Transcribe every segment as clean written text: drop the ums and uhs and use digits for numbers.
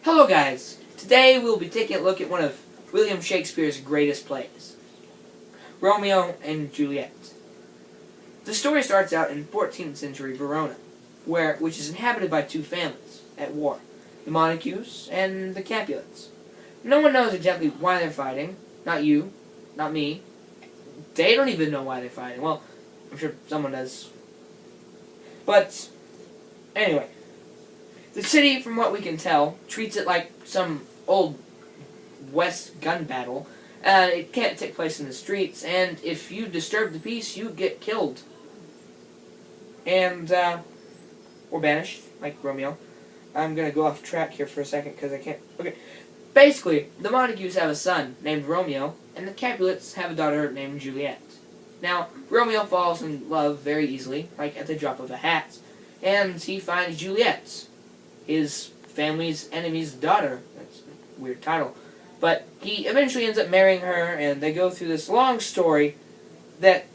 Hello guys! Today we'll be taking a look at one of William Shakespeare's greatest plays, Romeo and Juliet. The story starts out in 14th century Verona, which is inhabited by two families at war, the Montagues and the Capulets. No one knows exactly why they're fighting, not you, not me. They don't even know why they're fighting. Well, I'm sure someone does. But, anyway. The city, from what we can tell, treats it like some old West gun battle. It can't take place in the streets, and if you disturb the peace, you get killed. And, or banished, like Romeo. I'm gonna go off track here for a second, because I can't... Okay. Basically, the Montagues have a son named Romeo, and the Capulets have a daughter named Juliet. Now, Romeo falls in love very easily, like at the drop of a hat, and he finds Juliet, his family's enemy's daughter. That's a weird title. But he eventually ends up marrying her, and they go through this long story that,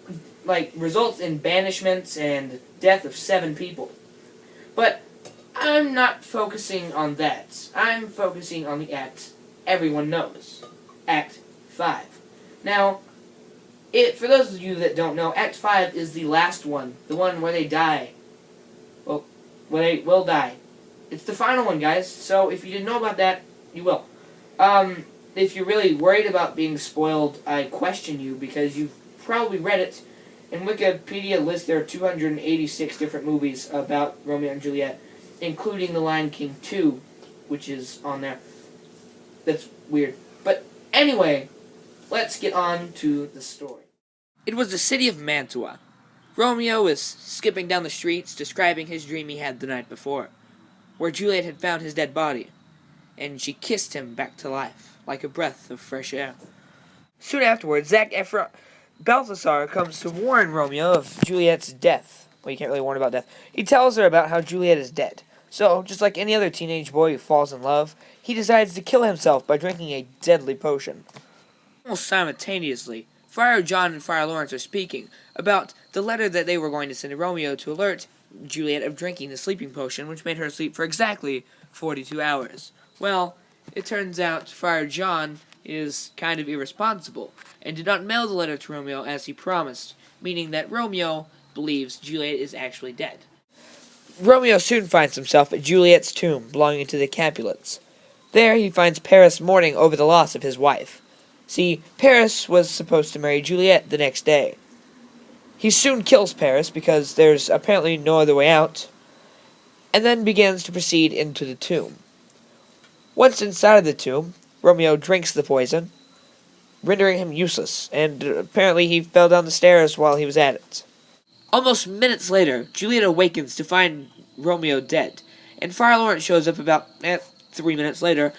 results in banishments and death of 7 people. But I'm not focusing on that. I'm focusing on the act everyone knows. Act 5. Now, for those of you that don't know, Act 5 is the last one. The one where they die. Well, where they will die. It's the final one, guys, so if you didn't know about that, you will. If you're really worried about being spoiled, I question you, because you've probably read it. In Wikipedia lists there are 286 different movies about Romeo and Juliet, including The Lion King 2, which is on there. That's weird. But anyway, let's get on to the story. It was the city of Mantua. Romeo is skipping down the streets, describing his dream he had the night before, where Juliet had found his dead body, and she kissed him back to life, like a breath of fresh air. Soon afterwards, Balthasar comes to warn Romeo of Juliet's death. Well, you can't really warn about death. He tells her about how Juliet is dead. So, just like any other teenage boy who falls in love, he decides to kill himself by drinking a deadly potion. Almost simultaneously, Friar John and Friar Lawrence are speaking about the letter that they were going to send to Romeo to alert Juliet of drinking the sleeping potion, which made her sleep for exactly 42 hours. Well, it turns out Friar John is kind of irresponsible, and did not mail the letter to Romeo as he promised, meaning that Romeo believes Juliet is actually dead. Romeo soon finds himself at Juliet's tomb, belonging to the Capulets. There he finds Paris mourning over the loss of his wife. See, Paris was supposed to marry Juliet the next day. He soon kills Paris because there's apparently no other way out, and then begins to proceed into the tomb. Once inside of the tomb, Romeo drinks the poison, rendering him useless, and apparently he fell down the stairs while he was at it. Almost minutes later, Juliet awakens to find Romeo dead, and Friar Lawrence shows up about 3 minutes later,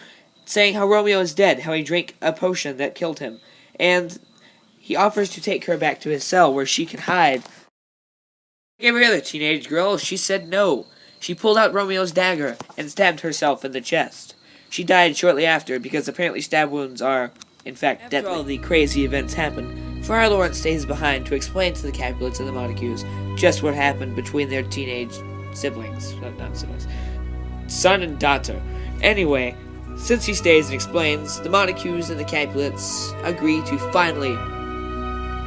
saying how Romeo is dead, how he drank a potion that killed him, and he offers to take her back to his cell where she can hide. Like every other teenage girl, she said no. She pulled out Romeo's dagger and stabbed herself in the chest. She died shortly after because apparently stab wounds are, in fact, deadly. After all the crazy events happen, Friar Lawrence stays behind to explain to the Capulets and the Montagues just what happened between their teenage siblings. Not siblings. Son and daughter. Anyway, since he stays and explains, the Montagues and the Capulets agree to finally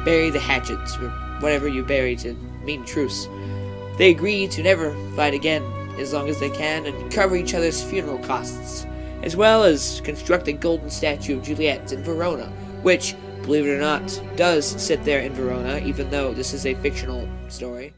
bury the hatchets, or whatever you bury to mean truce. They agree to never fight again as long as they can and cover each other's funeral costs, as well as construct a golden statue of Juliet in Verona, which, believe it or not, does sit there in Verona, even though this is a fictional story.